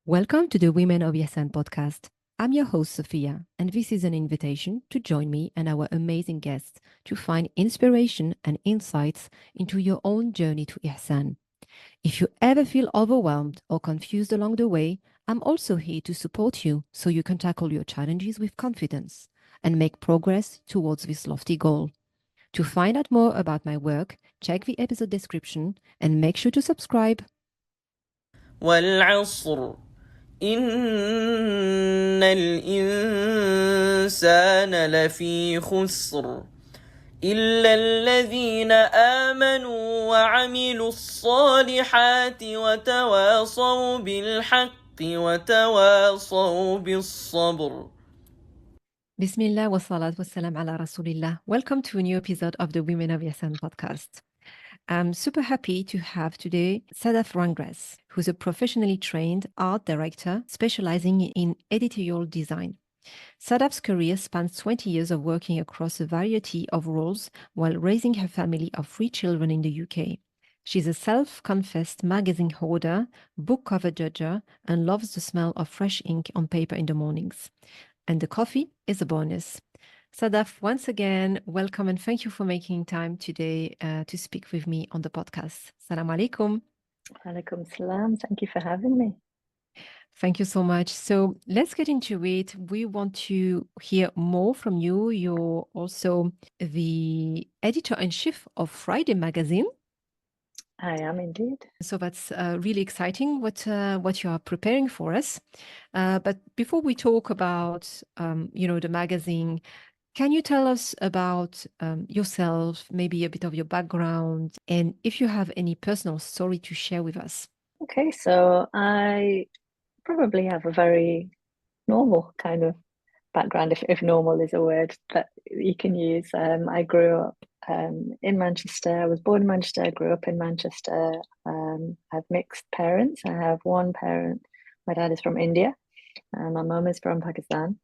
Welcome to the Women of Ihsan podcast. I'm your host, Sophia, and this is an invitation to join me and our amazing guests to find inspiration and insights into your own journey to Ihsan. If you ever feel overwhelmed or confused along the way, I'm also here to support you so you can tackle your challenges with confidence and make progress towards this lofty goal. To find out more about my work, check the episode description and make sure to subscribe. والعصر إن الإنسان لفي خسر إلا الذين آمنوا وعملوا الصالحات وتواصوا بالحق وتواصوا بالصبر. Bismillah wa salat wa salam ala Rasulillah. Welcome to a new episode of the Women of Ihsan podcast. I'm super happy to have today Sadaff Rangrez, who's a professionally trained art director specializing in editorial design. Sadaff's career spans 20 years of working across a variety of roles while raising her family of 3 children in the UK. She's a self-confessed magazine hoarder, book cover judger, and loves the smell of fresh ink on paper in the mornings. And the coffee is a bonus. Sadaff, once again, welcome and thank you for making time today to speak with me on the podcast. Salam alaikum. Alaikum salam. Thank you for having me. Thank you so much. So let's get into it. We want to hear more from you. You're also the editor-in-chief of Friday magazine. I am indeed. So that's really exciting what you are preparing for us. But before we talk about the magazine, can you tell us about yourself, maybe a bit of your background, and if you have any personal story to share with us? Okay, so I probably have a very normal kind of background, if normal is a word that you can use. I grew up in Manchester. I was born in Manchester. I grew up in Manchester. I have mixed parents. I have one parent. My dad is from India, and my mum is from Pakistan.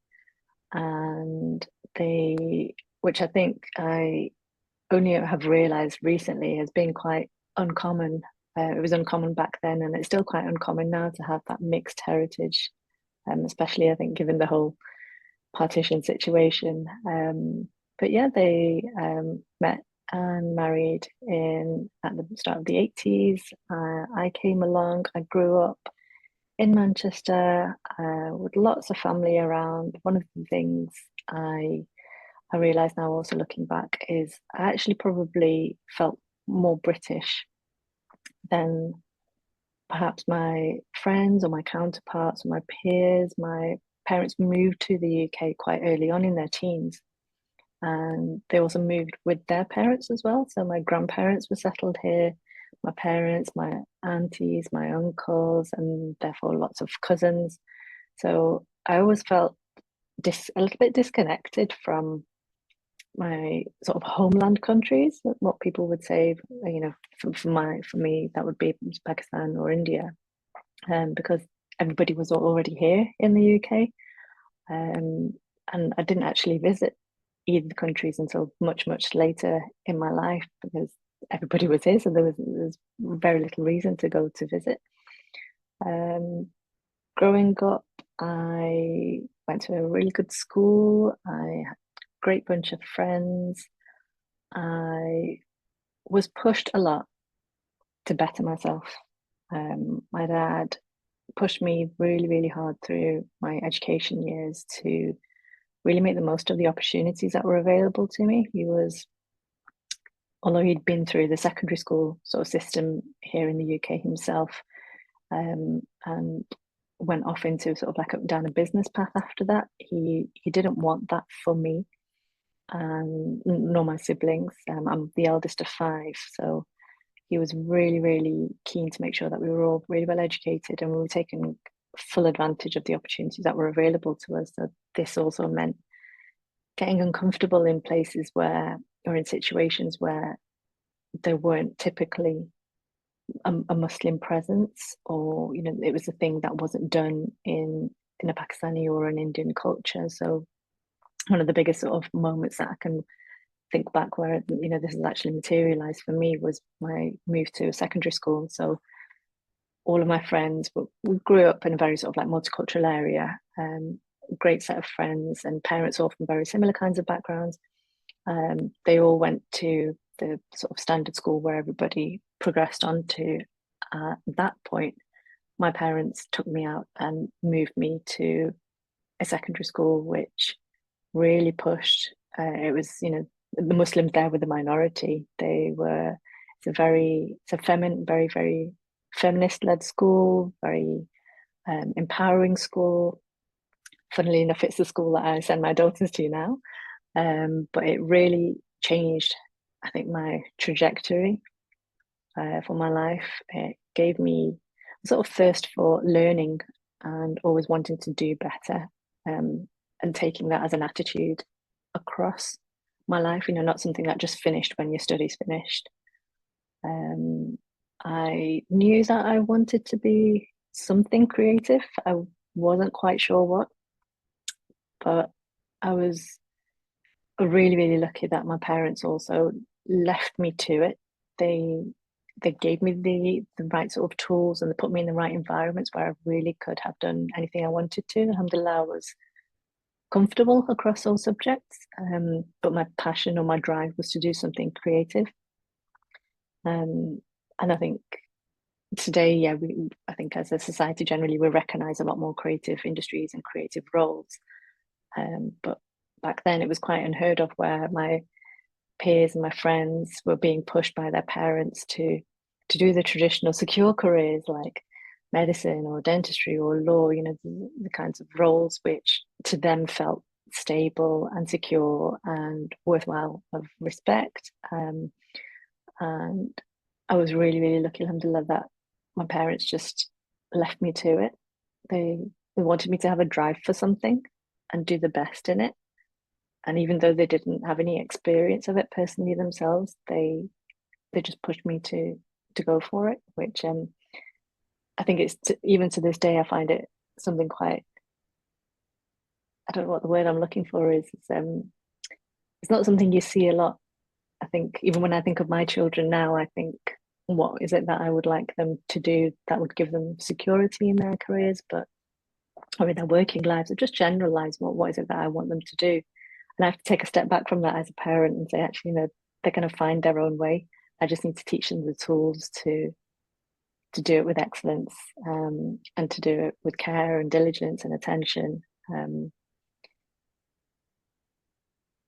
And which I think I only have realized recently has been quite uncommon. It was uncommon back then, and it's still quite uncommon now to have that mixed heritage, especially I think given the whole partition situation. But yeah, they met and married at the start of the 80s. I came along. I grew up in Manchester with lots of family around. One of the things I realize now, also looking back, is I actually probably felt more British than perhaps my friends or my counterparts or my peers. My parents moved to the UK quite early on in their teens, and they also moved with their parents as well. So my grandparents were settled here, my parents, my aunties, my uncles, and therefore lots of cousins. So I always felt a little bit disconnected from my sort of homeland countries, what people would say, for me, that would be Pakistan or India, because everybody was already here in the UK, and I didn't actually visit either countries until much later in my life because everybody was here, so there was very little reason to go to visit. Growing up, I went to a really good school. I had a great bunch of friends. I was pushed a lot to better myself. My dad pushed me really hard through my education years to really make the most of the opportunities that were available to me. Although he'd been through the secondary school sort of system here in the UK himself, and went off into sort of like down a business path after that, he didn't want that for me, nor my siblings. I'm the eldest of 5, so he was really keen to make sure that we were all really well educated and we were taking full advantage of the opportunities that were available to us. So this also meant getting uncomfortable in places or in situations where there weren't typically a Muslim presence, or it was a thing that wasn't done in a Pakistani or an Indian culture. So one of the biggest sort of moments that I can think back where this has actually materialized for me was my move to secondary school. So all of my friends, we grew up in a very sort of like multicultural area, great set of friends and parents all from very similar kinds of backgrounds. They all went to the sort of standard school where everybody progressed on to. At that point, my parents took me out and moved me to a secondary school, which really pushed. It was, the Muslims there were the minority. It's a feminine, very, very feminist-led school, very empowering school. Funnily enough, it's the school that I send my daughters to now. But it really changed, I think, my trajectory for my life. It gave me a sort of thirst for learning and always wanting to do better, and taking that as an attitude across my life, not something that just finished when your studies finished. I knew that I wanted to be something creative. I wasn't quite sure what, but I was really, really lucky that my parents also left me to it. They gave me the right sort of tools, and they put me in the right environments where I really could have done anything I wanted to. Alhamdulillah, I was comfortable across all subjects, but my passion or my drive was to do something creative. And I think today, yeah, I think as a society generally, we recognise a lot more creative industries and creative roles. But back then, it was quite unheard of, where my peers and my friends were being pushed by their parents to do the traditional secure careers like medicine or dentistry or law, the kinds of roles which to them felt stable and secure and worthwhile of respect. And I was really, really lucky, alhamdulillah, that my parents just left me to it. They wanted me to have a drive for something and do the best in it. And even though they didn't have any experience of it personally themselves, they just pushed me to go for it, which I think it's even to this day, I find it something quite, I don't know what the word I'm looking for is. It's not something you see a lot. I think even when I think of my children now, I think, what is it that I would like them to do that would give them security in their careers, or in their working lives, or just general lives? What is it that I want them to do? And I have to take a step back from that as a parent and say, actually, they're going to find their own way. I just need to teach them the tools to do it with excellence, and to do it with care and diligence and attention.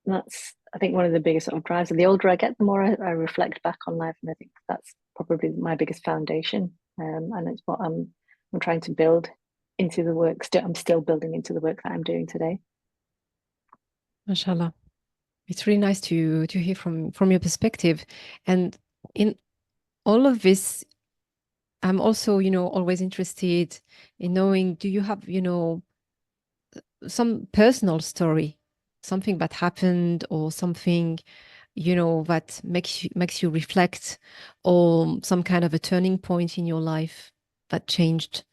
That's, I think, one of the biggest sort of drives. And the older I get, the more I reflect back on life, and I think that's probably my biggest foundation. And it's what I'm trying to build into the work. I'm still building into the work that I'm doing today. MashaAllah. It's really nice to hear from your perspective. And in all of this, I'm also, always interested in knowing, do you have, some personal story, something that happened, or something, that makes you reflect, or some kind of a turning point in your life that changed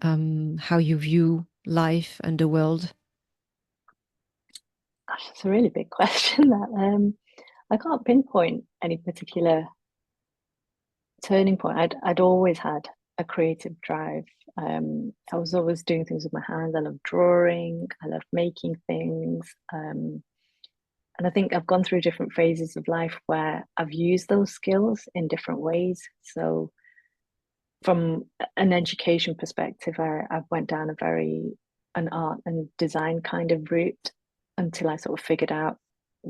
how you view life and the world? Gosh, that's a really big question. That I can't pinpoint any particular turning point. I'd always had a creative drive. I was always doing things with my hands. I love drawing. I love making things. And I think I've gone through different phases of life where I've used those skills in different ways. So from an education perspective, I went down an art and design kind of route until I sort of figured out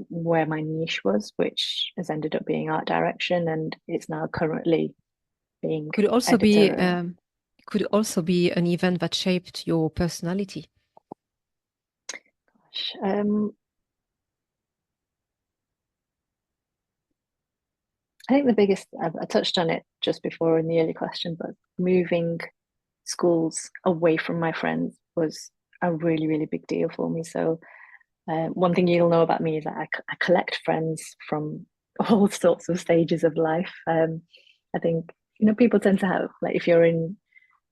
where my niche was, which has ended up being art direction, and it's now currently being Could also editorial. be an event that shaped your personality. I think the biggest, I touched on it just before in the early question, but moving schools away from my friends was a really, really big deal for me. So one thing you'll know about me is that I collect friends from all sorts of stages of life. I think, people tend to have, like, if you're in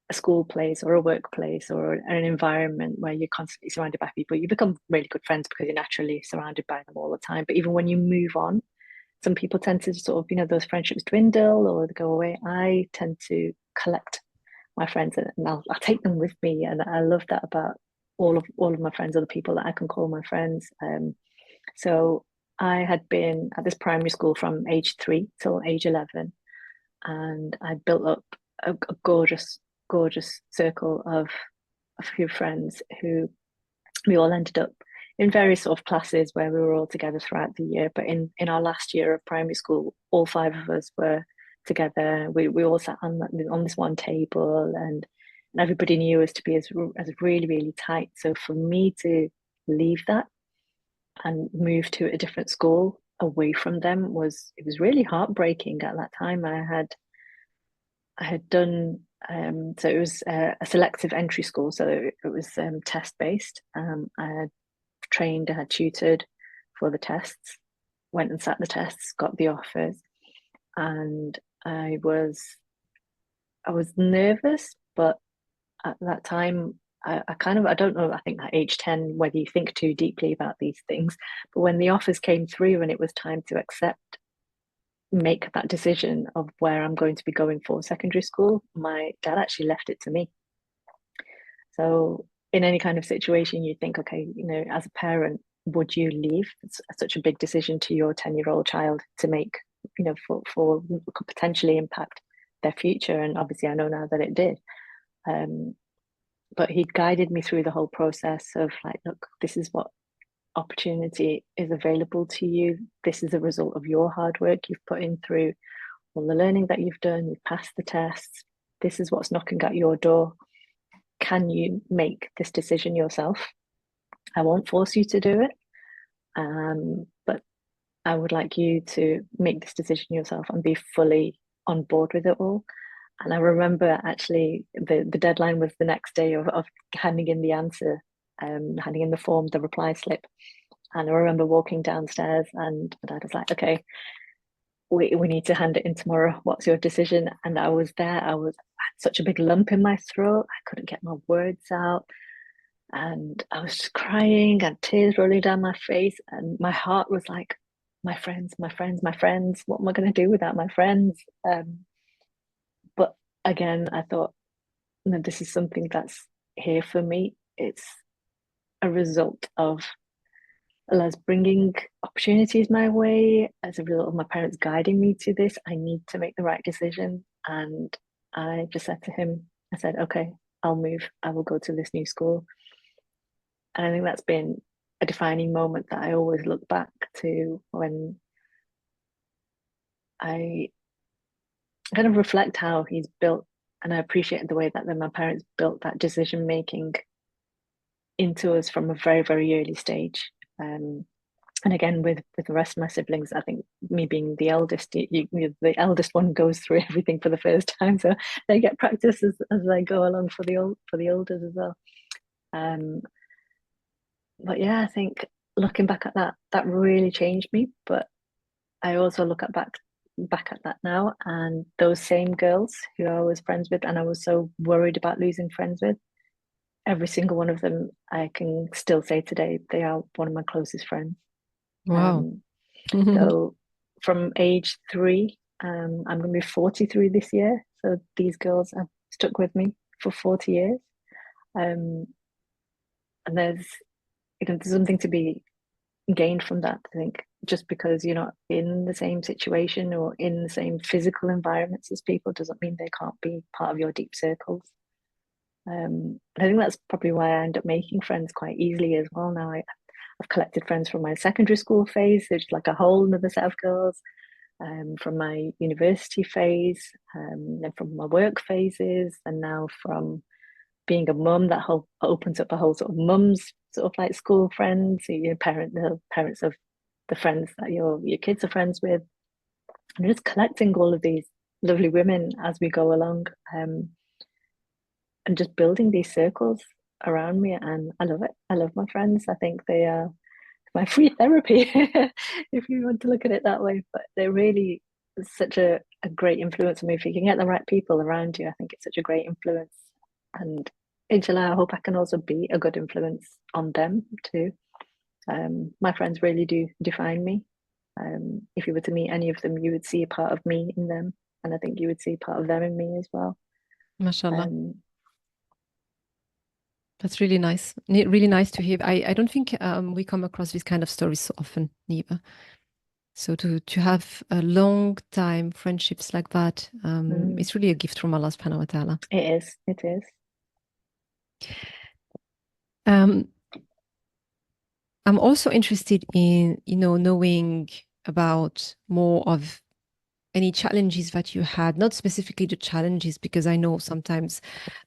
a school place or a workplace or an environment where you're constantly surrounded by people, you become really good friends because you're naturally surrounded by them all the time. But even when you move on, some people tend to sort of, those friendships dwindle or they go away. I tend to collect my friends, and I'll take them with me. And I love that about all of my friends, are the people that I can call my friends. So I had been at this primary school from age 3 till age 11, and I built up a gorgeous, gorgeous circle of a few friends who we all ended up in various sort of classes where we were all together throughout the year. But in our last year of primary school, all 5 of us were together. We all sat on this one table, and everybody knew us to be as really, really tight. So for me to leave that and move to a different school away from them it was really heartbreaking at that time. I had done so it was a selective entry school, so it was test based. I had trained, I had tutored for the tests, went and sat the tests, got the offers, and I was nervous, but at that time I kind of, I don't know, I think at age 10 whether you think too deeply about these things, but when the offers came through and it was time to make that decision of where I'm going to be going for secondary school, my dad actually left it to me. So in any kind of situation, you think, okay, as a parent, would you leave such a big decision to your 10-year-old child to make, for could potentially impact their future? And obviously I know now that it did. But he guided me through the whole process of like, look, this is what opportunity is available to you. This is a result of your hard work you've put in through all the learning that you've done. You've passed the tests. This is what's knocking at your door. Can you make this decision yourself? I won't force you to do it, but I would like you to make this decision yourself and be fully on board with it all. And I remember actually the deadline was the next day of handing in the answer, handing in the form, the reply slip. And I remember walking downstairs and my dad was like, okay, we need to hand it in tomorrow. What's your decision? And I was there. I had such a big lump in my throat. I couldn't get my words out. And I was just crying and tears rolling down my face. And my heart was like, my friends, my friends, my friends. What am I going to do without my friends? But again, I thought, no, this is something that's here for me. It's a result of Allah's bringing opportunities my way. As a result of my parents guiding me to this, I need to make the right decision. And I just said to him, I said, okay, I'll move. I will go to this new school. And I think that's been a defining moment that I always look back to when I kind of reflect how he's built, and I appreciate the way that my parents built that decision making into us from a very, very early stage. And again, with the rest of my siblings, I think me being the eldest, the eldest one goes through everything for the first time, so they get practice as they go along for the olders as well. But yeah, I think looking back at that really changed me. But I also look back at that now, and those same girls who I was friends with and I was so worried about losing friends with, every single one of them I can still say today they are one of my closest friends. Wow. So from age 3, I'm going to be 43 this year. So these girls have stuck with me for 40 years. And there's something to be gained from that. I think just because you're not in the same situation or in the same physical environments as people doesn't mean they can't be part of your deep circles. I think that's probably why I end up making friends quite easily as well now. I've collected friends from my secondary school phase, so it's like a whole another set of girls, from my university phase, then from my work phases, and now from being a mum, that whole opens up a whole sort of mums sort of like school friends, the parents of the friends that your kids are friends with, and just collecting all of these lovely women as we go along, and just building these circles around me. And I love it. I love my friends. I think they are my free therapy, if you want to look at it that way. But they're really such a great influence on me. If you can get the right people around you, I think it's such a great influence. And inshallah, I hope I can also be a good influence on them too. My friends really do define me. If you were to meet any of them, you would see a part of me in them, and I think you would see part of them in me as well. Mashallah. Um, That's really nice. Really nice to hear. I don't think we come across this kind of stories so often, neither. So to have a long time friendships like that, it's really a gift from Allah subhanahu wa ta'ala. it is. I'm also interested in, knowing about more of any challenges that you had, not specifically the challenges, because I know sometimes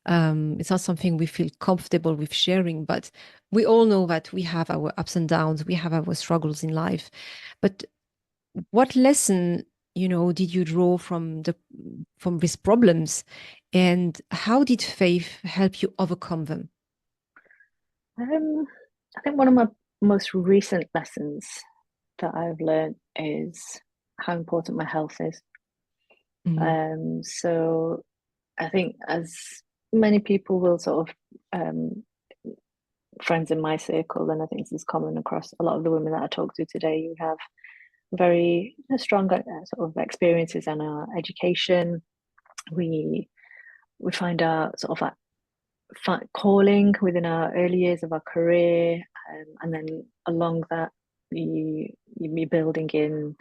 it's not something we feel comfortable with sharing, but we all know that we have our ups and downs, we have our struggles in life. But what lesson, did you draw from these problems, and how did faith help you overcome them? I think one of my most recent lessons that I've learned is how important my health is. So I think, as many people will sort of friends in my circle, and I think this is common across a lot of the women that I talk to today, you have very strong sort of experiences in our education. We find our sort of calling within our early years of our career, and then along that you're building in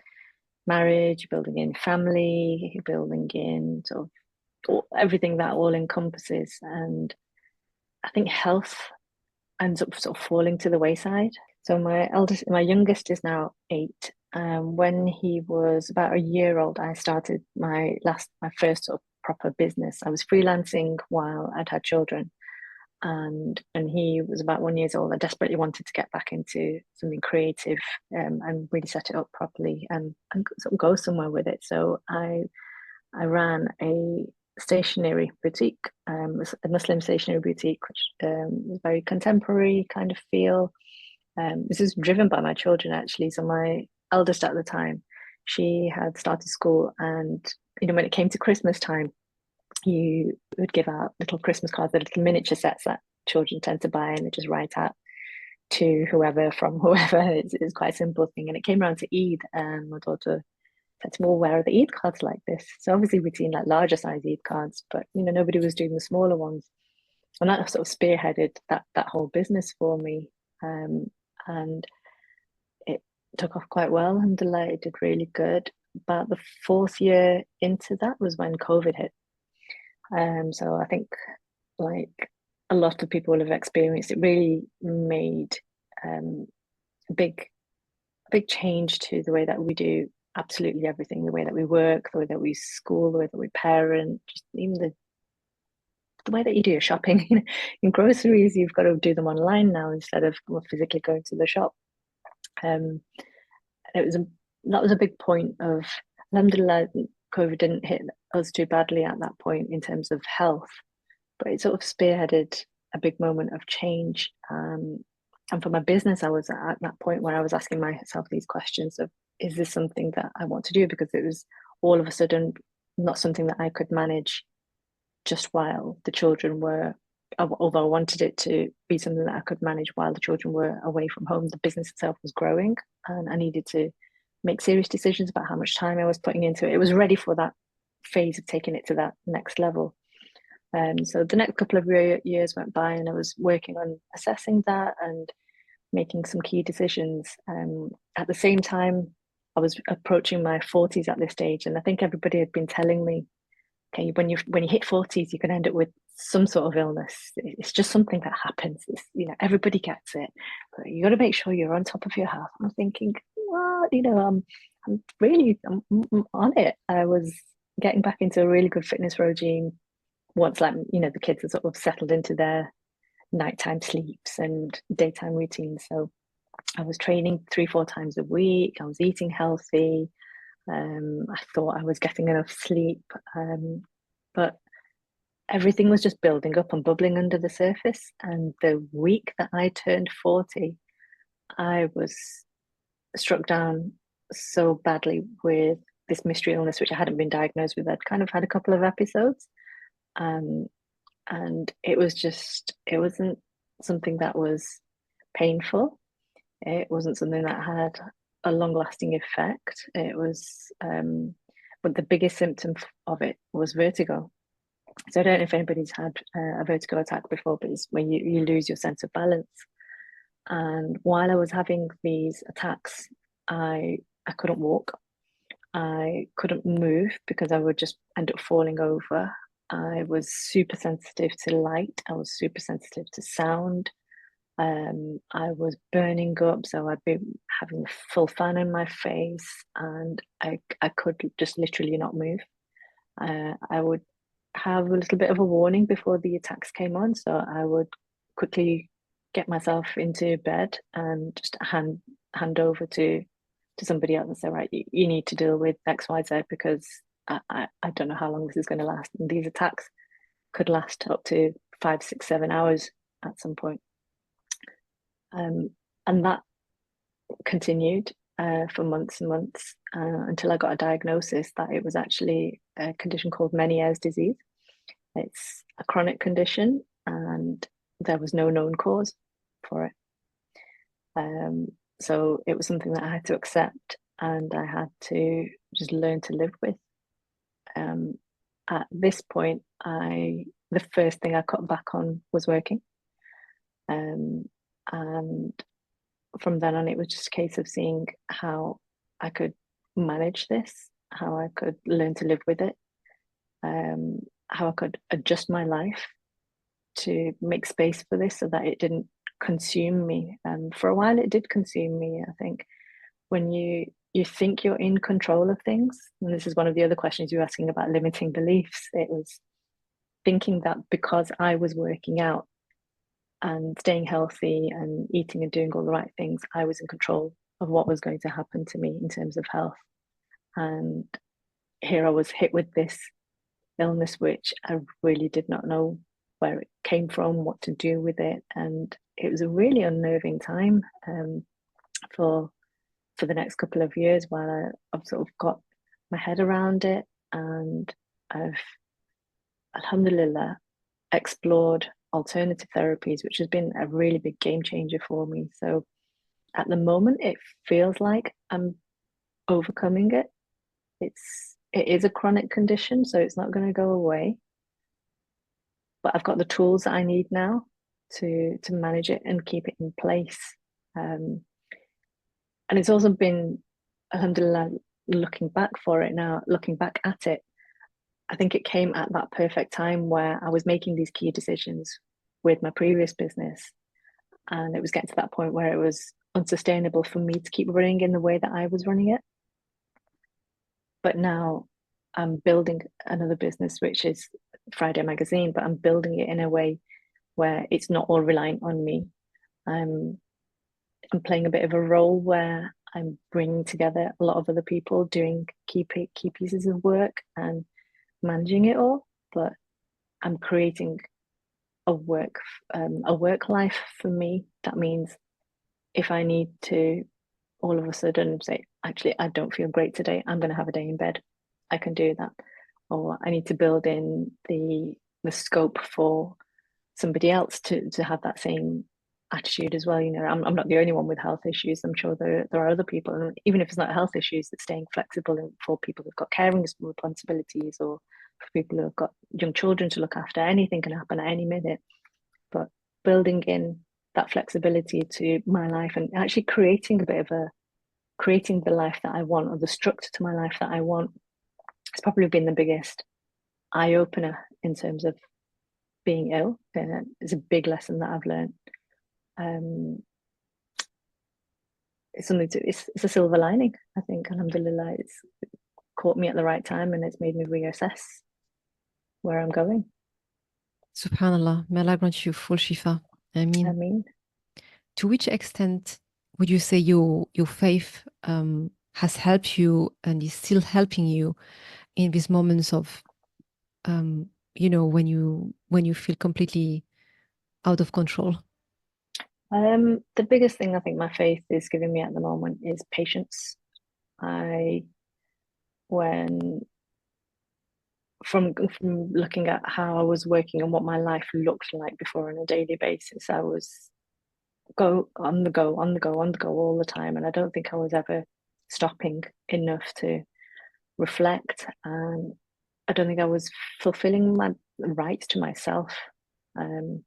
marriage, you're building in family, you're building in sort of everything that all encompasses. And I think health ends up sort of falling to the wayside. So my youngest is now 8. When he was about a year old, I started my first sort of proper business. I was freelancing while I'd had children, and he was about 1 year old. I desperately wanted to get back into something creative, and really set it up properly, and sort of go somewhere with it. So I ran a stationery boutique, a Muslim stationery boutique, which was very contemporary kind of feel. This is driven by my children, actually. So my eldest at the time, she had started school, and when it came to Christmas time, you would give out little Christmas cards, the little miniature sets that children tend to buy, and they just write out to whoever from whoever. It's quite a simple thing. And it came around to Eid, and my daughter said to me, well, where are the Eid cards like this? So obviously we'd seen like larger size Eid cards, but nobody was doing the smaller ones. And that sort of spearheaded that whole business for me. And it took off quite well. Alhamdulillah, it did really good. About the 4th year into that was when COVID hit. So I think, like a lot of people will have experienced, it really made a big change to the way that we do absolutely everything, the way that we work, the way that we school, the way that we parent, just even the way that you do your shopping. In groceries, you've got to do them online now instead of physically going to the shop. That was a big point of, alhamdulillah, COVID didn't hit us too badly at that point in terms of health, but it sort of spearheaded a big moment of change. And for my business, I was at that point where I was asking myself these questions of, is this something that I want to do? Because it was all of a sudden not something that I could manage just while the children were, although I wanted it to be something that I could manage while the children were away from home. The business itself was growing, and I needed to make serious decisions about how much time I was putting into it. It was ready for that phase of taking it to that next level. So the next couple of years went by, and I was working on assessing that and making some key decisions. At the same time, I was approaching my 40s at this stage, and I think everybody had been telling me, okay, when you hit 40s, you can end up with some sort of illness. It's just something that happens. Everybody gets it, but you got to make sure you're on top of your health. I'm thinking, well, I'm really on it. I was getting back into a really good fitness regime once, like, the kids are sort of settled into their nighttime sleeps and daytime routines. So I was training 3-4 times a week. I was eating healthy. I thought I was getting enough sleep, but everything was just building up and bubbling under the surface. And the week that I turned 40, I was struck down so badly with this mystery illness, which I hadn't been diagnosed with. I'd kind of had a couple of episodes, and it wasn't something that was painful. It wasn't something that had a long-lasting effect. It was, but the biggest symptom of it was vertigo. So I don't know if anybody's had a vertigo attack before, but it's when you lose your sense of balance. And while I was having these attacks, I couldn't walk. I couldn't move because I would just end up falling over. I was super sensitive to light. I was super sensitive to sound. I was burning up, so I'd be having a full fan in my face, and I could just literally not move. I would have a little bit of a warning before the attacks came on, so I would quickly get myself into bed and just hand over to somebody else and say, right, you need to deal with XYZ because I don't know how long this is going to last. And these attacks could last up to 5, 6, 7 hours at some point. And that continued for months and months until I got a diagnosis that it was actually a condition called Meniere's disease. It's a chronic condition and there was no known cause for it. So it was something that I had to accept and I had to just learn to live with. At this point, the first thing I cut back on was working. And from then on, it was just a case of seeing how I could manage this, how I could learn to live with it, how I could adjust my life to make space for this so that it didn't consume me. For a while, it did consume me. I think when you think you're in control of things, and this is one of the other questions you were asking about limiting beliefs, it was thinking that because I was working out and staying healthy and eating and doing all the right things, I was in control of what was going to happen to me in terms of health. And here I was hit with this illness, which I really did not know where it came from, what to do with it. And it was a really unnerving time for the next couple of years while I've sort of got my head around it. And I've, alhamdulillah, explored alternative therapies, which has been a really big game changer for me. So at the moment, it feels like I'm overcoming it. It is a chronic condition, so it's not going to go away. But I've got the tools that I need now to manage it and keep it in place. And it's also been, alhamdulillah, looking back at it, I think it came at that perfect time where I was making these key decisions with my previous business. And it was getting to that point where it was unsustainable for me to keep running in the way that I was running it. But now I'm building another business, which is Friday Magazine, but I'm building it in a way where it's not all reliant on me. I'm playing a bit of a role where I'm bringing together a lot of other people doing key pieces of work and managing it all, but I'm creating a work life for me. That means if I need to all of a sudden say, actually, I don't feel great today, I'm going to have a day in bed, I can do that. Or I need to build in the scope for somebody else to have that same attitude as well. You know, I'm not the only one with health issues. I'm sure there are other people, and even if it's not health issues, it's staying flexible for people who've got caring responsibilities or for people who've got young children to look after. Anything can happen at any minute, but building in that flexibility to my life and actually creating the life that I want, or the structure to my life that I want, it's probably been the biggest eye opener in terms of being ill. It's a big lesson that I've learned. It's a silver lining, I think. Alhamdulillah, it's caught me at the right time and it's made me reassess where I'm going. Subhanallah, may Allah grant you full shifa. I mean, to which extent would you say your faith has helped you and is still helping you in these moments of, you know, when you feel completely out of control? The biggest thing I think my faith is giving me at the moment is patience. From looking at how I was working and what my life looked like before on a daily basis, I was on the go all the time, and I don't think I was ever stopping enough to reflect, and I don't think I was fulfilling right to myself. And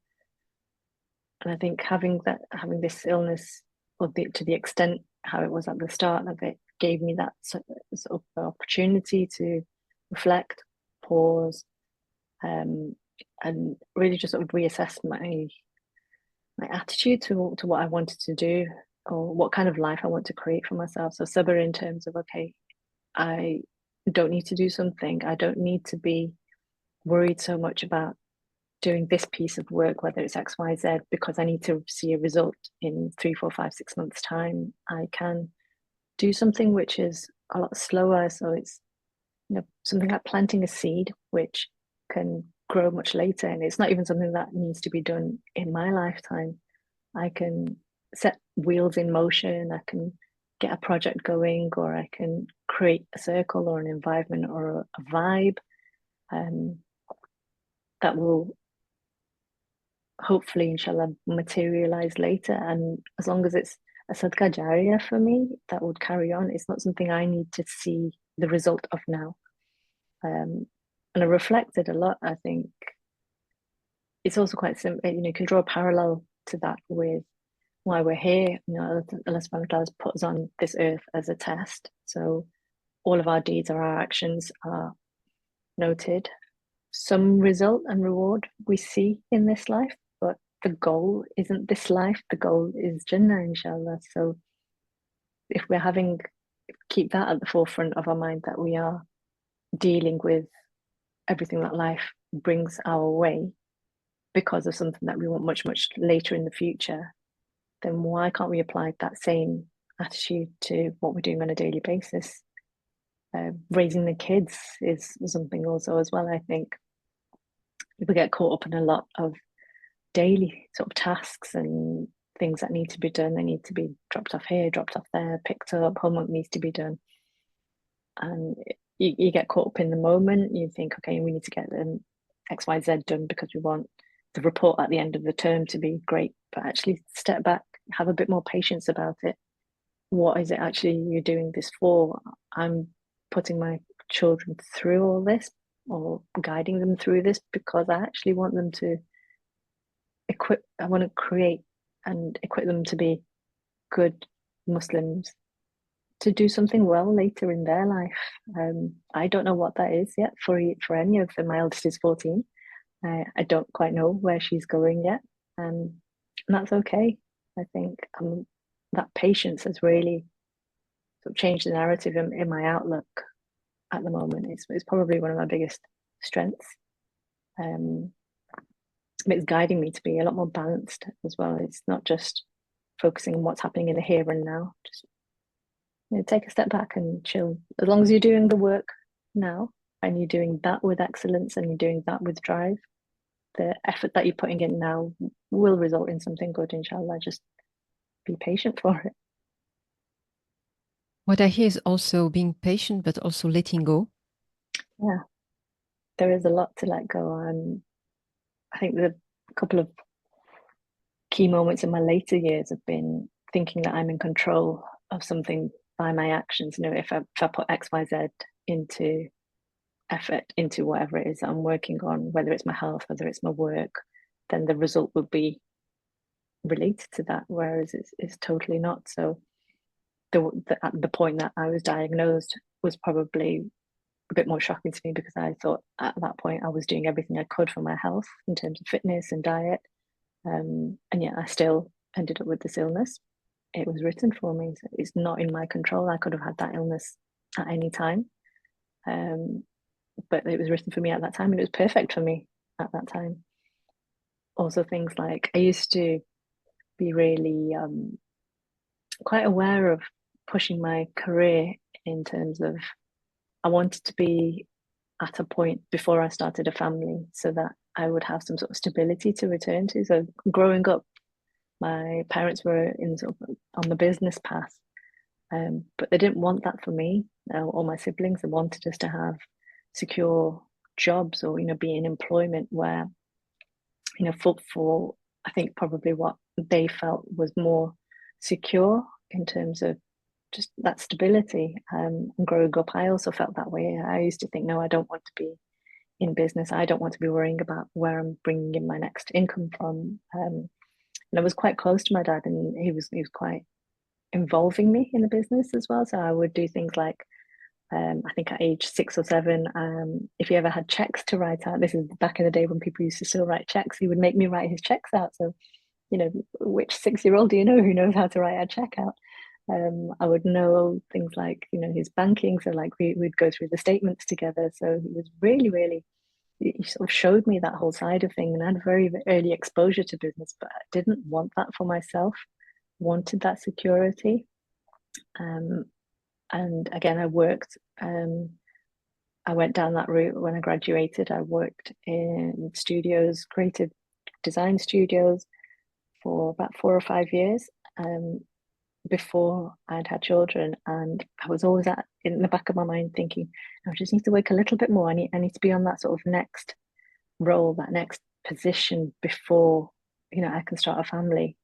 I think having this illness, or to the extent how it was at the start of it, gave me that sort of opportunity to reflect, pause, and really just sort of reassess my attitude to what I wanted to do, or what kind of life I want to create for myself. So sober in terms of, okay, I don't need to do something. I don't need to be worried so much about doing this piece of work, whether it's X, Y, Z, because I need to see a result in 3, 4, 5, 6 months time. I can do something which is a lot slower. So it's, something like planting a seed, which can grow much later. And it's not even something that needs to be done in my lifetime. I can set wheels in motion. I can get a project going, or I can create a circle or an environment or a vibe that will hopefully, inshallah, materialize later. And as long as it's a sadqa jariyah for me, that would carry on. It's not something I need to see the result of now. And I reflected a lot. I think it's also quite simple. You can draw a parallel to that with why we're here. Allah subhanahu wa ta'ala has put us on this earth as a test. So all of our deeds or our actions are noted. Some result and reward we see in this life, but the goal isn't this life. The goal is Jannah, inshallah. So if we're keep that at the forefront of our mind, that we are dealing with everything that life brings our way because of something that we want much, much later in the future, then why can't we apply that same attitude to what we're doing on a daily basis? Raising the kids is something also as well. I think people get caught up in a lot of daily sort of tasks and things that need to be done. They need to be dropped off here, dropped off there, picked up, homework needs to be done. And you get caught up in the moment. You think, okay, we need to get X, Y, Z done because we want the report at the end of the term to be great. But actually step back, have a bit more patience about it. What is it actually you're doing this for? I'm putting my children through all this, or guiding them through this, because I actually want them to I want to create and equip them to be good Muslims, to do something well later in their life. I don't know what that is yet for any of them. My eldest is 14. I don't quite know where she's going yet, and that's okay. I think that patience has really sort of changed the narrative in my outlook at the moment. It's probably one of my biggest strengths. It's guiding me to be a lot more balanced as well. It's not just focusing on what's happening in the here and now. Just take a step back and chill. As long as you're doing the work now, and you're doing that with excellence, and you're doing that with drive, the effort that you're putting in now will result in something good, inshallah. Just be patient for it. What I hear is also being patient, but also letting go. Yeah, there is a lot to let go. And I think the couple of key moments in my later years have been thinking that I'm in control of something by my actions. If I put X, Y, Z into effort, into whatever it is that I'm working on, whether it's my health, whether it's my work, then the result will be related to that, whereas it's totally not. So at the point that I was diagnosed was probably a bit more shocking to me, because I thought at that point I was doing everything I could for my health in terms of fitness and diet, and yet I still ended up with this illness. It was written for me. So it's not in my control. I could have had that illness at any time, but it was written for me at that time, and it was perfect for me at that time. Also, things like, I used to be really quite aware of pushing my career, in terms of I wanted to be at a point before I started a family so that I would have some sort of stability to return to. So growing up, my parents were on the business path, but they didn't want that for me or my siblings. They wanted us to have secure jobs, or be in employment where, for I think probably what they felt was more secure in terms of just that stability. And growing up, I also felt that way. I used to think, no, I don't want to be in business. I don't want to be worrying about where I'm bringing in my next income from. And I was quite close to my dad, and he was quite involving me in the business as well. So I would do things like, I think at age 6 or 7, if he ever had checks to write out, this is back in the day when people used to still write checks, he would make me write his checks out. So, which 6-year-old do you know who knows how to write a check out? I would know things like, his banking. So like we'd go through the statements together. So he was really, really, he sort of showed me that whole side of thing, and I had very early exposure to business, but I didn't want that for myself. Wanted that security. And again, I worked, I went down that route when I graduated. I worked in studios, creative design studios, for about 4 or 5 years before I'd had children. And I was always in the back of my mind thinking, I just need to work a little bit more. I need to be on that sort of next role, that next position before, I can start a family.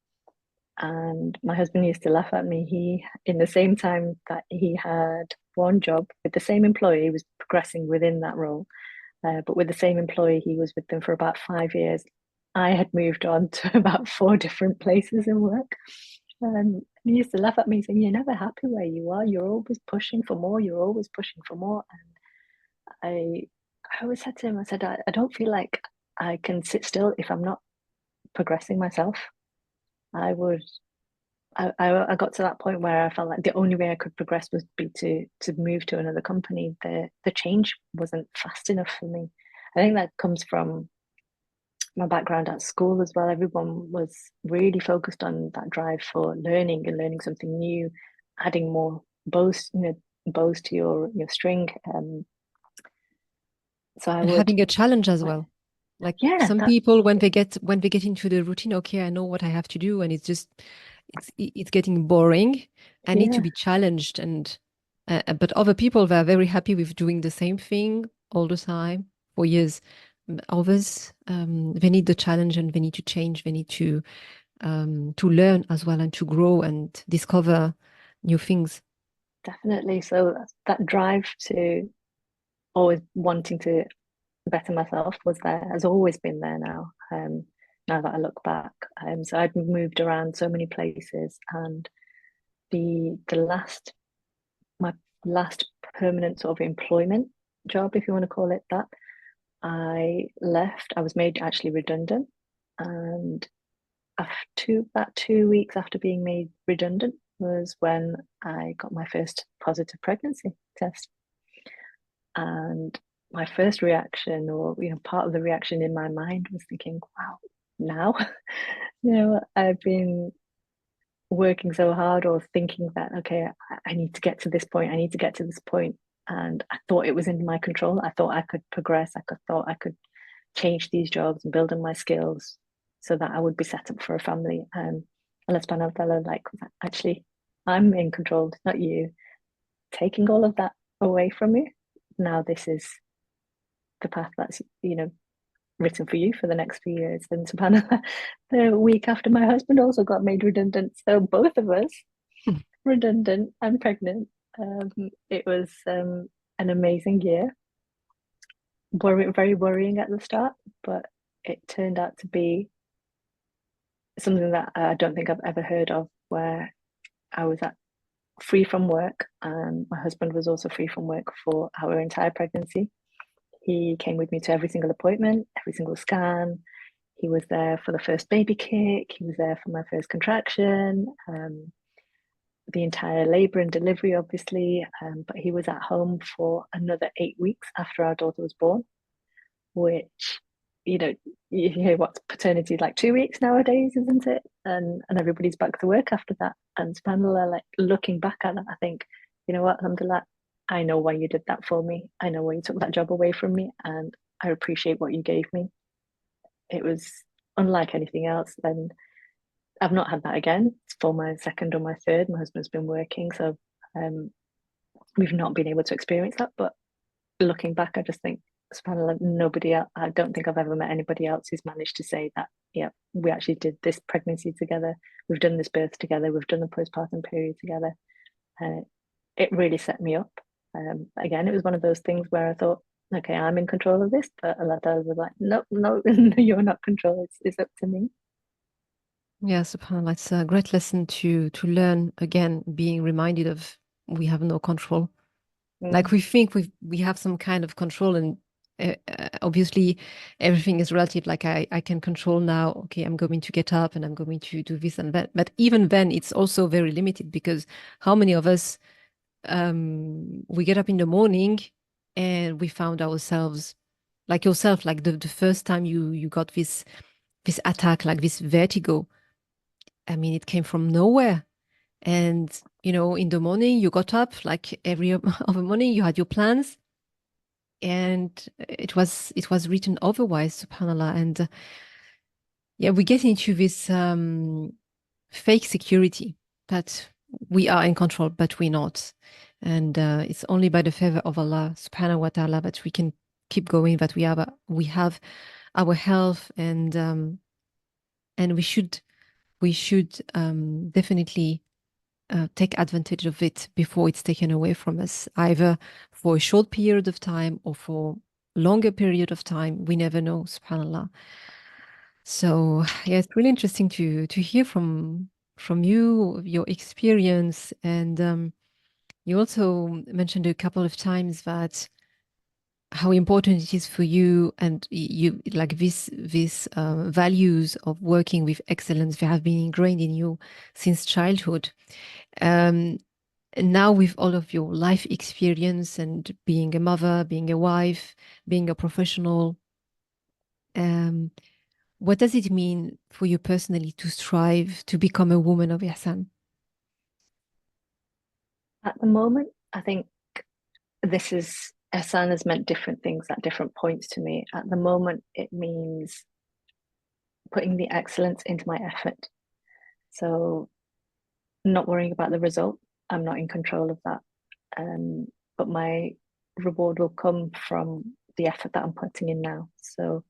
And my husband used to laugh at me. In the same time that he had one job with the same employee, he was progressing within that role. But with the same employee, he was with them for about 5 years. I had moved on to about 4 different places in work. He used to laugh at me saying, "You're never happy where you are. You're always pushing for more. You're always pushing for more." And I always said to him, I said, I don't feel like I can sit still if I'm not progressing myself. I got to that point where I felt like the only way I could progress was be to move to another company. The change wasn't fast enough for me. I think that comes from my background at school as well. Everyone was really focused on that drive for learning and learning something new, adding more bows to your string. So I And would, having a challenge as well. Like yeah, some that, people, when they get into the routine, okay, I know what I have to do, and it's getting boring. I need to yeah, be challenged, and but other people, they are very happy with doing the same thing all the time for years. Others, they need the challenge, and they need to change. They need to learn as well, and to grow and discover new things. definitely. So that drive to always wanting to better myself has always been there now. Now that I look back, so I'd moved around so many places, and my last permanent sort of employment job, if you want to call it that, I left. I was made actually redundant, and about 2 weeks after being made redundant was when I got my first positive pregnancy test. And my first reaction, or part of the reaction in my mind, was thinking, wow, now I've been working so hard, or thinking that, okay, I need to get to this point, and I thought it was in my control. I thought I could progress. Thought I could change these jobs and build on my skills so that I would be set up for a family. And Allah subhanahu wa ta'ala, like, actually, I'm in control, not you. Taking all of that away from you. Now this is the path that's written for you for the next few years. And subhanallah, the week after, my husband also got made redundant, so both of us redundant and pregnant. It was an amazing year. Very worrying at the start, but it turned out to be something that I don't think I've ever heard of, where I was free from work, and my husband was also free from work for our entire pregnancy. He came with me to every single appointment, every single scan. He was there for the first baby kick. He was there for my first contraction, the entire labor and delivery, obviously. But he was at home for another 8 weeks after our daughter was born, which, you hear what paternity is like, 2 weeks nowadays, isn't it? And everybody's back to work after that. And subhanAllah, like, looking back at that, I think, you know what, alhamdulillah, I know why you did that for me. I know why you took that job away from me, and I appreciate what you gave me. It was unlike anything else. And I've not had that again for my second or my third. My husband's been working, so we've not been able to experience that. But looking back, I just think, subhanAllah, nobody else, I don't think I've ever met anybody else who's managed to say that, yeah, we actually did this pregnancy together. We've done this birth together. We've done the postpartum period together. It really set me up. Again, it was one of those things where I thought, okay, I'm in control of this, but Allah Ta'ala was like, no, no, you're not control. It's up to me. Yeah, subhanAllah, it's a great lesson to learn, again, being reminded of we have no control. Like we think we have some kind of control, and obviously everything is relative. Like I can control now, okay, I'm going to get up and I'm going to do this and that. But even then, it's also very limited, because how many of us we get up in the morning and we found ourselves like yourself, like the first time you got this attack, like this vertigo. I mean, it came from nowhere. And, in the morning you got up, like every other morning you had your plans, and it was written otherwise, subhanAllah. And yeah, we get into this fake security that we are in control, but we're not. And it's only by the favor of Allah subhanahu wa ta'ala that we can keep going, that we have our health, and we should definitely take advantage of it before it's taken away from us, either for a short period of time or for longer period of time. We never know, subhanAllah. So yeah, it's really interesting to hear from you, your experience. And you also mentioned a couple of times that how important it is for you, and you like this values of working with excellence. They have been ingrained in you since childhood. um, Now, with all of your life experience and being a mother, being a wife, being a professional, um, what does it mean for you personally to strive to become a woman of Ihsan? At the moment, I think Ihsan has meant different things at different points to me. At the moment, it means putting the excellence into my effort. So not worrying about the result. I'm not in control of that. But my reward will come from the effort that I'm putting in now. So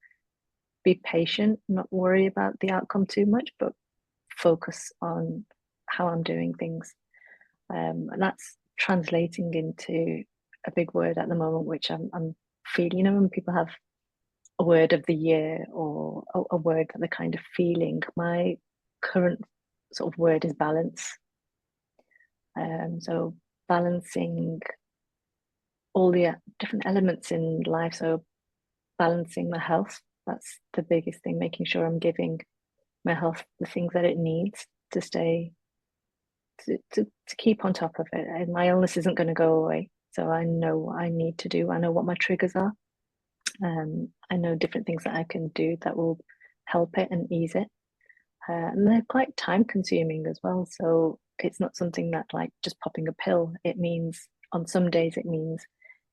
be patient, not worry about the outcome too much, but focus on how I'm doing things. And that's translating into a big word at the moment, which I'm feeling. When people have a word of the year or a word that they're kind of feeling, my current sort of word is balance. So balancing all the different elements in life. So balancing my health, that's the biggest thing, making sure I'm giving my health the things that it needs to stay to keep on top of it. And my illness isn't going to go away. So I know what I need to do. I know what my triggers are. I know different things that I can do that will help it and ease it. And they're quite time consuming as well. So it's not something that like just popping a pill. It means on some days it means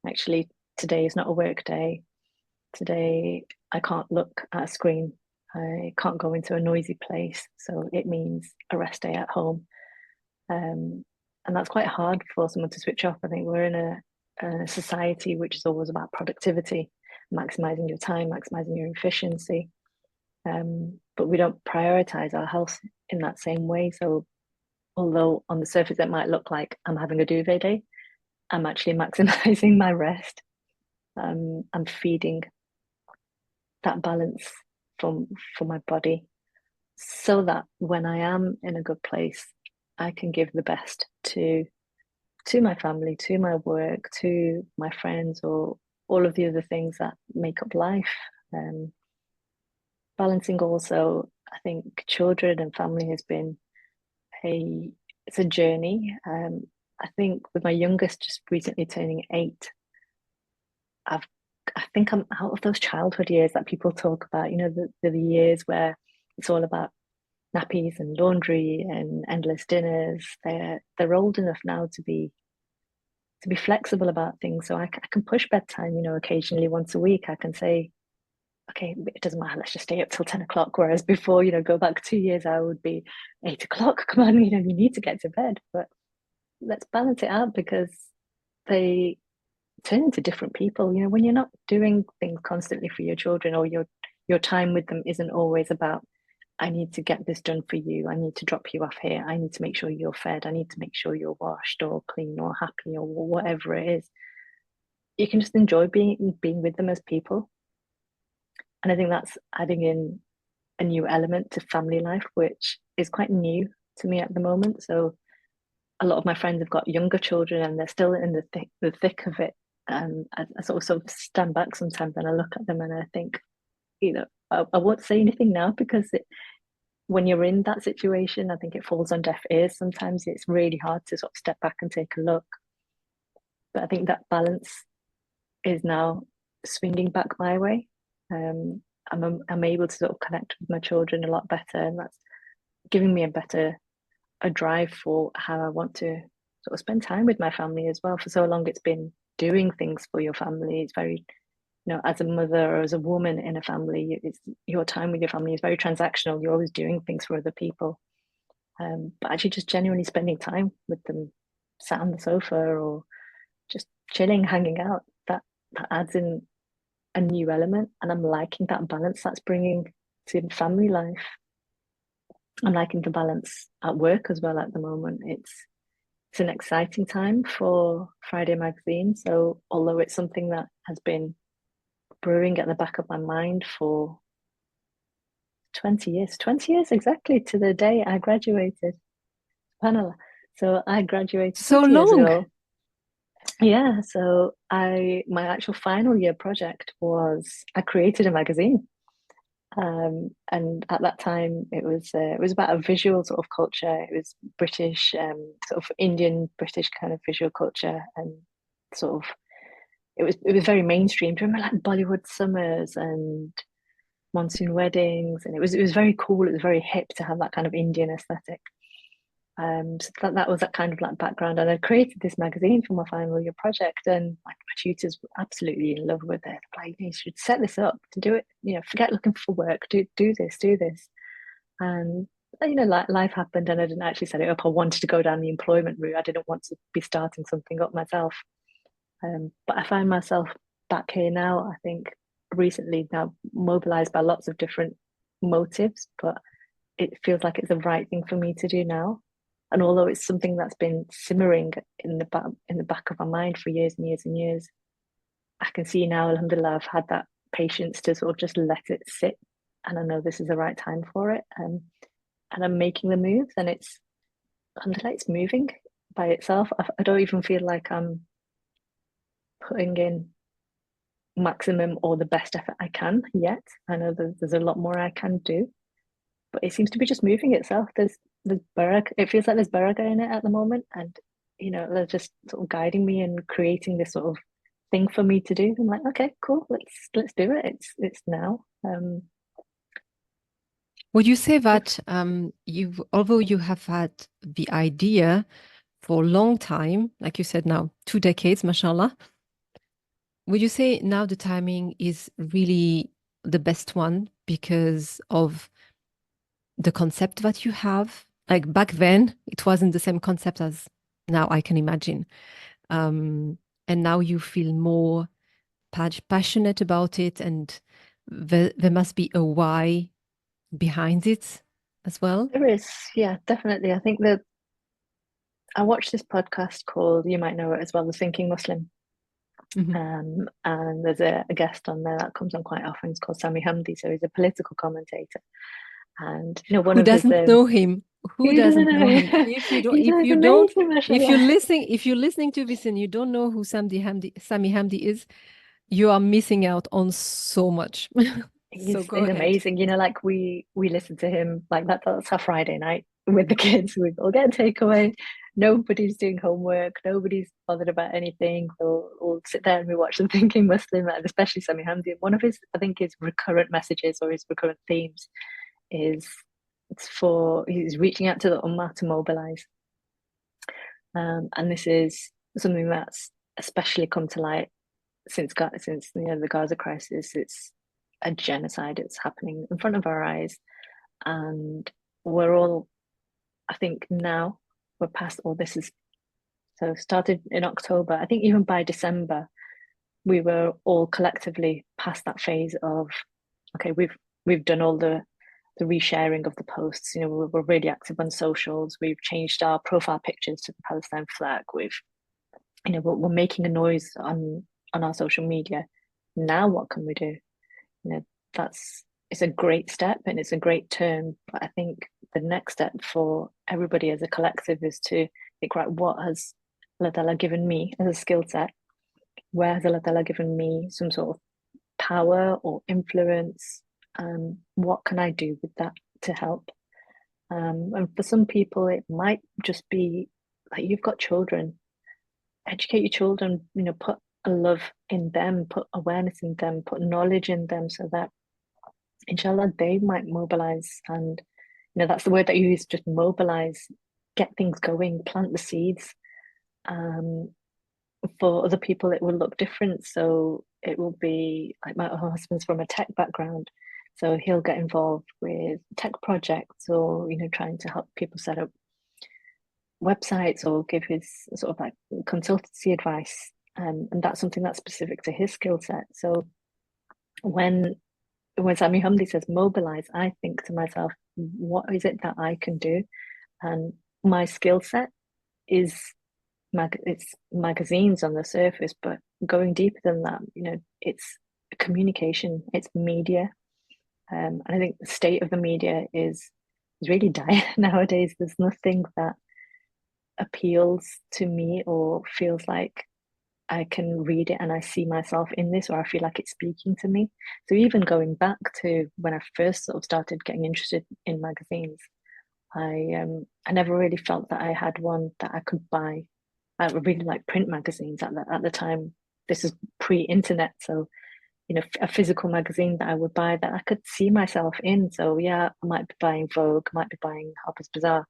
actually today is not a work day. Today I can't look at a screen. I can't go into a noisy place. So it means a rest day at home. And that's quite hard for someone to switch off. I think we're in a society which is always about productivity, maximizing your time, maximizing your efficiency. But we don't prioritize our health in that same way. So although on the surface it might look like I'm having a duvet day, I'm actually maximizing my rest. I'm feeding that balance for my body, so that when I am in a good place, I can give the best to my family, to my work, to my friends, or all of the other things that make up life. Balancing also, I think children and family has been it's a journey. I think with my youngest just recently turning 8, I think I'm out of those childhood years that people talk about, the years where it's all about nappies and laundry and endless dinners. They're old enough now to be flexible about things. So I can push bedtime, occasionally once a week. I can say, okay, it doesn't matter, let's just stay up till 10 o'clock. Whereas before, go back 2 years, I would be 8 o'clock. Come on, you need to get to bed. But let's balance it out, because they turn into different people. When you're not doing things constantly for your children, or your time with them isn't always about, I need to get this done for you, I need to drop you off here, I need to make sure you're fed, I need to make sure you're washed or clean or happy or whatever it is. you can just enjoy being with them as people. And I think that's adding in a new element to family life, which is quite new to me at the moment. So a lot of my friends have got younger children and they're still in the thick of it. And I sort of stand back sometimes and I look at them and I think, I won't say anything now because when you're in that situation, I think it falls on deaf ears. Sometimes it's really hard to sort of step back and take a look. But I think that balance is now swinging back my way. I'm able to sort of connect with my children a lot better, and that's giving me a drive for how I want to sort of spend time with my family as well. For so long, it's been doing things for your family. It's very, as a mother or as a woman in a family, it's your time with your family is very transactional. You're always doing things for other people, but actually just genuinely spending time with them, sat on the sofa or just chilling, hanging out. That adds in a new element, and I'm liking that balance that's bringing to family life. I'm liking the balance at work as well at the moment. It's an exciting time for Friday Magazine. So although it's something that has been brewing at the back of my mind for 20 years exactly to the day I graduated. Panel. So I graduated So 20 years long. ago. Yeah, so my actual final year project was I created a magazine. And at that time it was about a visual sort of culture. It was British, sort of Indian British kind of visual culture, and sort of it was very mainstream. Do you remember like Bollywood summers and monsoon weddings? And it was very cool. It was very hip to have that kind of Indian aesthetic. So that was that kind of like background, and I created this magazine for my final year project, and my tutors were absolutely in love with it. Like, you should set this up to do it. Forget looking for work. Do this. And life happened, and I didn't actually set it up. I wanted to go down the employment route. I didn't want to be starting something up myself. But I find myself back here now. I think recently now mobilized by lots of different motives, but it feels like it's the right thing for me to do now. And although it's something that's been simmering in the back of my mind for years and years and years, I can see now, alhamdulillah, I've had that patience to sort of just let it sit. And I know this is the right time for it. And I'm making the moves, and alhamdulillah, it's moving by itself. I don't even feel like I'm putting in maximum or the best effort I can yet. I know there's a lot more I can do, but it seems to be just moving itself. There's barakah. It feels like there's barakah in it at the moment, and they're just sort of guiding me and creating this sort of thing for me to do. I'm like, okay, cool, let's do it. It's now. Would you say that although you have had the idea for a long time, like you said now, 2 decades, mashallah, would you say now the timing is really the best one because of the concept that you have? Like back then, it wasn't the same concept as now, I can imagine. And now you feel more passionate about it, and there must be a why behind it as well. There is, yeah, definitely. I think that I watched this podcast called, you might know it as well, The Thinking Muslim. Mm-hmm. And there's a guest on there that comes on quite often. It's called Sami Hamdi. So he's a political commentator. And one Who of his doesn't know him? Who doesn't know him? If you're listening to this and you don't know who Sami Hamdi is, you are missing out on so much. So go he's ahead. amazing. Like we listen to him like that's our Friday night with the kids. We all get a takeaway. Nobody's doing homework. Nobody's bothered about anything. We'll sit there and we watch The Thinking Muslim, and especially Sami Hamdi. One of his, I think, his recurrent messages or his recurrent themes is he's reaching out to the ummah to mobilize. And this is something that's especially come to light since the Gaza crisis. It's a genocide. It's happening in front of our eyes, and we're all, I think now we're past all this. Is so started in October. I think even by December, we were all collectively past that phase of, okay, we've done all the resharing of the posts. We're really active on socials. We've changed our profile pictures to the Palestine flag. We're making a noise on on our social media. Now what can we do? You know, it's a great step and it's a great turn. But I think the next step for everybody as a collective is to think, right, what has Allah Ta'ala given me as a skill set? Where has Allah Ta'ala given me some sort of power or influence? What can I do with that to help? And for some people, it might just be like, you've got children, educate your children, put a love in them, put awareness in them, put knowledge in them, so that inshallah they might mobilize. And that's the word that you use, just mobilize, get things going, plant the seeds. For other people it will look different, so it will be like, my husband's from a tech background, so he'll get involved with tech projects, or trying to help people set up websites, or give his sort of like consultancy advice, and that's something that's specific to his skill set. So when Sami Hamdi says mobilize, I think to myself, what is it that I can do? And my skill set is it's magazines on the surface, but going deeper than that, it's communication, it's media. And I think the state of the media is really dire nowadays. There's nothing that appeals to me or feels like I can read it and I see myself in this, or I feel like it's speaking to me. So even going back to when I first sort of started getting interested in magazines, I never really felt that I had one that I could buy. I really like print magazines at the time. This is pre-internet, so a physical magazine that I would buy that I could see myself in. So yeah, I might be buying Vogue, I might be buying Harper's Bazaar,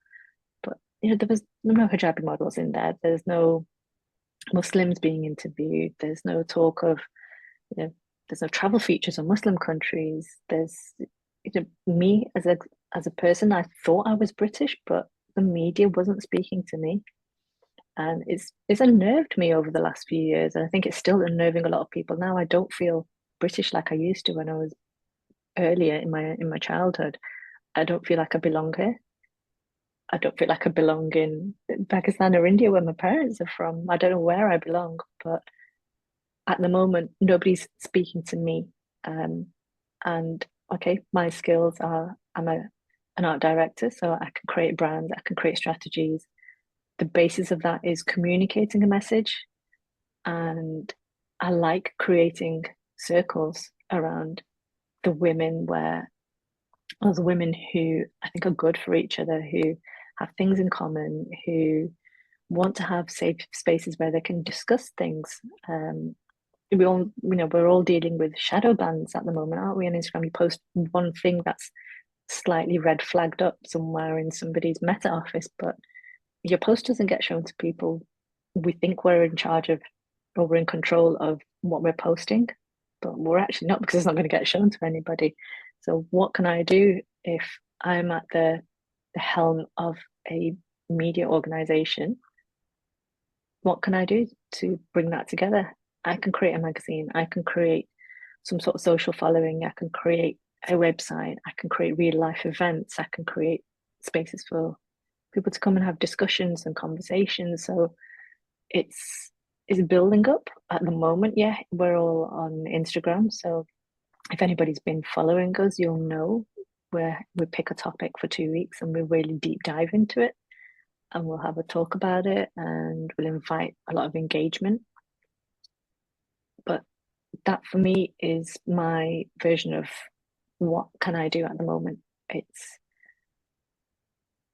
but there was no hijabi models in there. There's no Muslims being interviewed. There's no talk of, there's no travel features on Muslim countries. There's me as a person. I thought I was British, but the media wasn't speaking to me. And it's unnerved me over the last few years, and I think it's still unnerving a lot of people now. I don't feel British like I used to when I was earlier in my childhood. I don't feel like I belong here. I don't feel like I belong in Pakistan or India, where my parents are from. I don't know where I belong, but at the moment, nobody's speaking to me. And okay, my skills are, an art director, so I can create brands, I can create strategies. The basis of that is communicating a message, and I like creating circles around the women the women who I think are good for each other, who have things in common, who want to have safe spaces where they can discuss things. We all, we're all dealing with shadow bans at the moment, aren't we? On Instagram, you post one thing that's slightly red flagged up somewhere in somebody's Meta office, but your post doesn't get shown to people. We think we're in charge of, or we're in control of what we're posting, but we're actually not, because it's not going to get shown to anybody. So what can I do if I'm at the helm of a media organization? What can I do to bring that together? I can create a magazine. I can create some sort of social following. I can create a website. I can create real life events. I can create spaces for people to come and have discussions and conversations. So it's building up at the moment. Yeah, we're all on Instagram, so if anybody's been following us, you'll know where we pick a topic for 2 weeks and we really deep dive into it, and we'll have a talk about it, and we'll invite a lot of engagement. But that for me is my version of what can I do at the moment.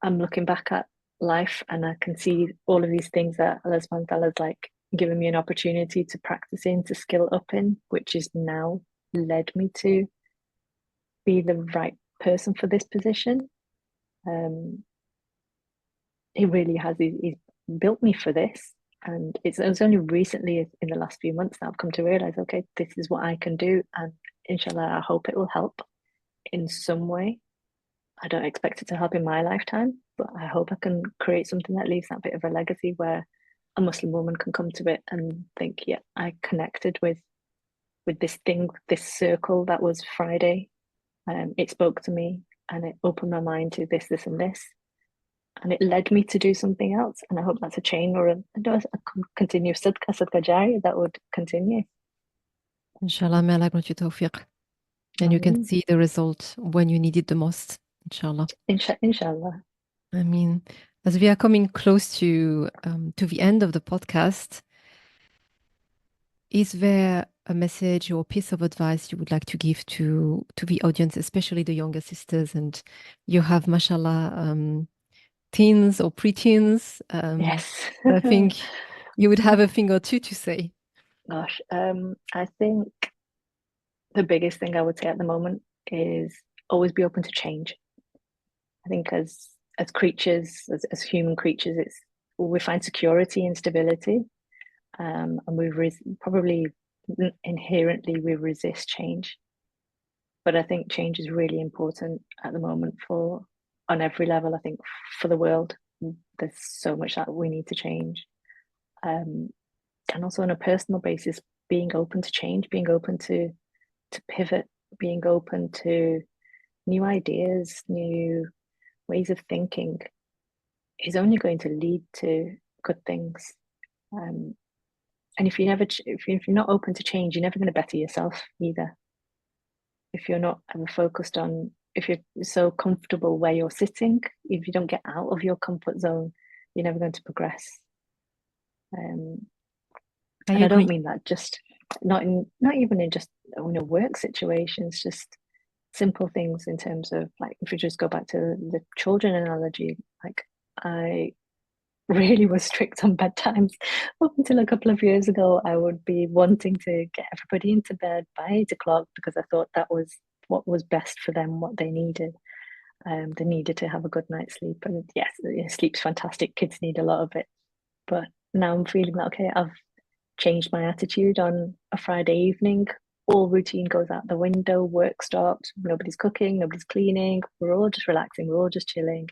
I'm looking back at life and I can see all of these things that Allah subhanahu wa ta'ala has like given me an opportunity to practice in, to skill up in, which has now led me to be the right person for this position. He really has. He's built me for this, and it was only recently in the last few months that I've come to realize, okay, this is what I can do, and inshallah, I hope it will help in some way. I don't expect it to help in my lifetime, but I hope I can create something that leaves that bit of a legacy where a Muslim woman can come to it and think, yeah, I connected with this thing, this circle that was Friday. It spoke to me and it opened my mind to this, and this. And it led me to do something else. And I hope that's a chain or a continuous sadqa jari that would continue. Inshallah, may Allah grant you tawfiq. And you can see the result when you need it the most, inshallah. Inshallah. I mean, as we are coming close to the end of the podcast, is there a message or piece of advice you would like to give to the audience, especially the younger sisters? And you have, mashallah, teens or preteens. Yes. I think you would have a thing or two to say. Gosh, I think the biggest thing I would say at the moment is always be open to change. I think as creatures, as human creatures, we find security and stability, and probably inherently we resist change. But I think change is really important at the moment on every level. I think for the world, there's so much that we need to change, and also on a personal basis, being open to change, being open to pivot, being open to new ideas, new ways of thinking is only going to lead to good things. And if you're not open to change, you're never going to better yourself either. If you're not ever focused on, if you're so comfortable where you're sitting, if you don't get out of your comfort zone, you're never going to progress. And I don't mean that just not even in just work situations, just simple things in terms of, like, if you just go back to the children analogy, like, I really was strict on bedtimes up until a couple of years ago. I would be wanting to get everybody into bed by 8 o'clock because I thought that was what was best for them, what they needed. They needed to have a good night's sleep, and yes, sleep's fantastic. Kids need a lot of it, but now I'm feeling that, okay, I've changed my attitude on a Friday evening. All routine goes out the window, work stops, nobody's cooking, nobody's cleaning, we're all just relaxing, we're all just chilling.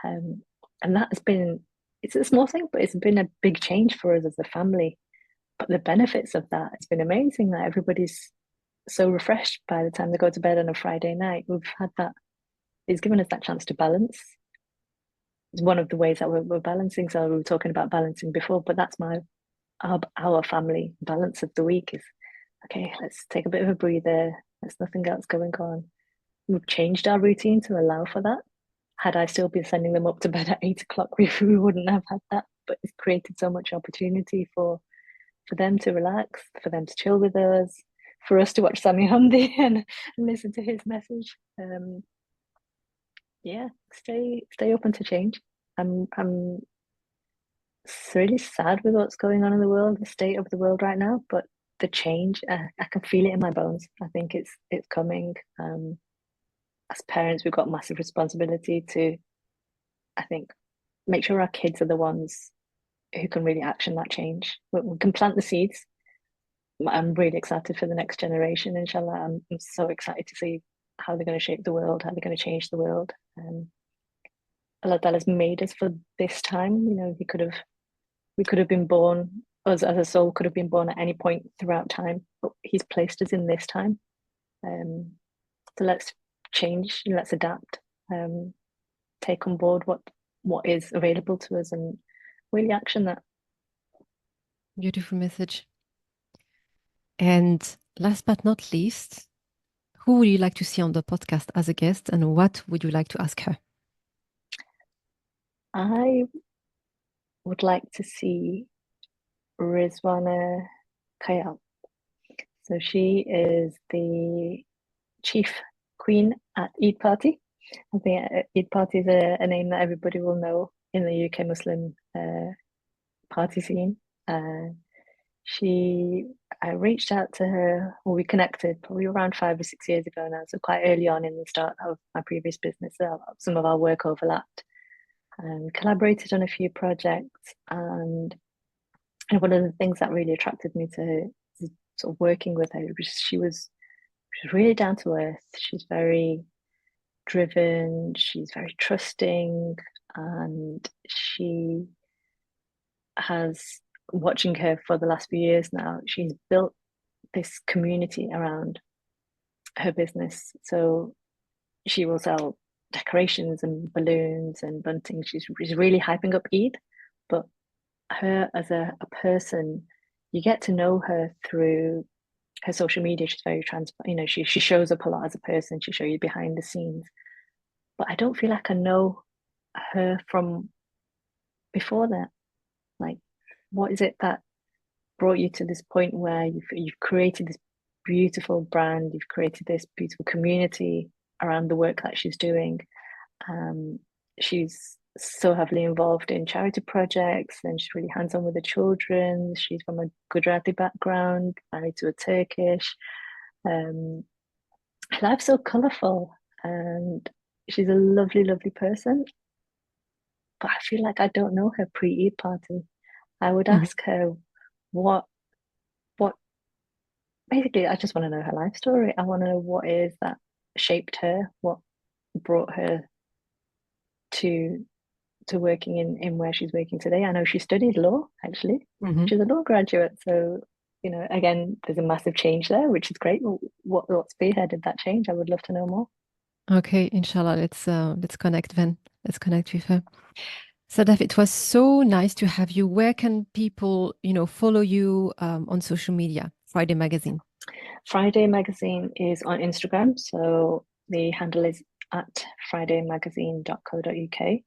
And that has been, it's a small thing, but it's been a big change for us as a family. But the benefits of that, it's been amazing that everybody's so refreshed by the time they go to bed on a Friday night. We've had that, it's given us that chance to balance. It's one of the ways that we're balancing. So we were talking about balancing before, but that's our family balance of the week is, okay, let's take a bit of a breather. There's nothing else going on. We've changed our routine to allow for that. Had I still been sending them up to bed at 8 o'clock, we wouldn't have had that. But it's created so much opportunity for them to relax, for them to chill with us, for us to watch Sami Hamdi and listen to his message. Yeah, stay open to change. I'm really sad with what's going on in the world, the state of the world right now, but the change, I can feel it in my bones. I think it's coming. As parents, we've got massive responsibility to, I think, make sure our kids are the ones who can really action that change. We can plant the seeds. I'm really excited for the next generation, inshallah. I'm so excited to see how they're going to shape the world, how they're going to change the world. Allah Ta'ala's made us for this time. we could have been born, us as a soul could have been born at any point throughout time, but He's placed us in this time. So let's change, let's adapt, take on board what is available to us and really action that. Beautiful message. And last but not least, who would you like to see on the podcast as a guest, and what would you like to ask her? I would like to see Rizwana Kayal. So she is the chief queen at Eid Party. I think Eid Party is a name that everybody will know in the UK Muslim party scene. I reached out to her, or we connected probably around 5 or 6 years ago now, so quite early on in the start of my previous business. Some of our work overlapped, and collaborated on a few projects. And one of the things that really attracted me to sort of working with her was she's really down to earth. She's very driven, she's very trusting, and she has, watching her for the last few years now, she's built this community around her business. So she will sell decorations and balloons and bunting. She's really hyping up Eid, but her as a person, you get to know her through her social media, she's very transparent. She shows up a lot as a person. She shows you behind the scenes. But I don't feel like I know her from before that. Like, what is it that brought you to this point where you've created this beautiful brand, you've created this beautiful community around the work that she's doing. She's so heavily involved in charity projects, and she's really hands-on with the children. She's from a Gujarati background, married to a Turkish. Her life's so colourful, and she's a lovely, lovely person. But I feel like I don't know her pre-Eid party. I would ask her what basically, I just want to know her life story. I want to know what it is that shaped her, what brought her to working in where she's working today. I know she studied law, actually. She's a law graduate. So, again, there's a massive change there, which is great. What spearheaded that change? I would love to know more. Okay, inshallah, let's connect then. Let's connect with her. Sadaff, it was so nice to have you. Where can people, follow you on social media? Friday Magazine. Friday Magazine is on Instagram. So the handle is at fridaymagazine.co.uk.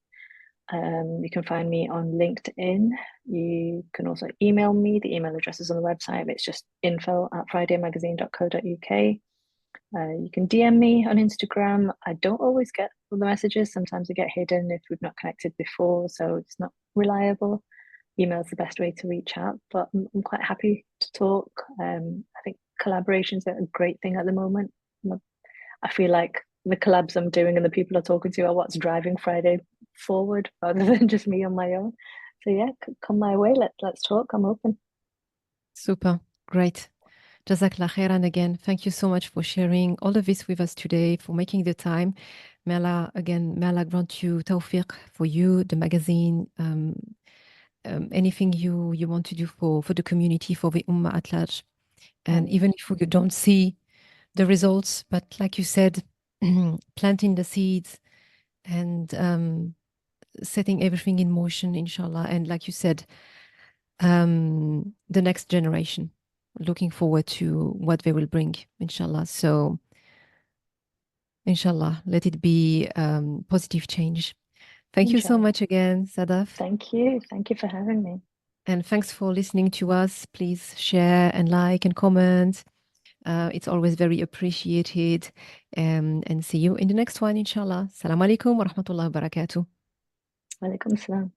You can find me on LinkedIn. You can also email me. The email address is on the website. It's just info@fridaymagazine.co.uk. You can DM me on Instagram. I don't always get all the messages. Sometimes they get hidden if we've not connected before, so it's not reliable. Email is the best way to reach out, but I'm quite happy to talk. I think collaborations are a great thing at the moment. I feel like the collabs I'm doing and the people I'm talking to are what's driving Friday forward rather than just me on my own. So yeah, come my way. Let's talk. I'm open. Super. Great. Jazakallah khairan again. Thank you so much for sharing all of this with us today, for making the time. May Allah grant you tawfiq for you, the magazine, anything you want to do for the community, for the ummah at large. And even if you don't see the results, but like you said, planting the seeds and setting everything in motion, inshallah. And like you said, the next generation, looking forward to what they will bring, inshallah. So, inshallah, let it be positive change. Thank you so much again, Sadaff. Thank you. Thank you for having me. And thanks for listening to us. Please share and like and comment. It's always very appreciated. And see you in the next one, inshallah. Assalamu alaikum wa rahmatullahi wa barakatuh. Wa alaikum salam.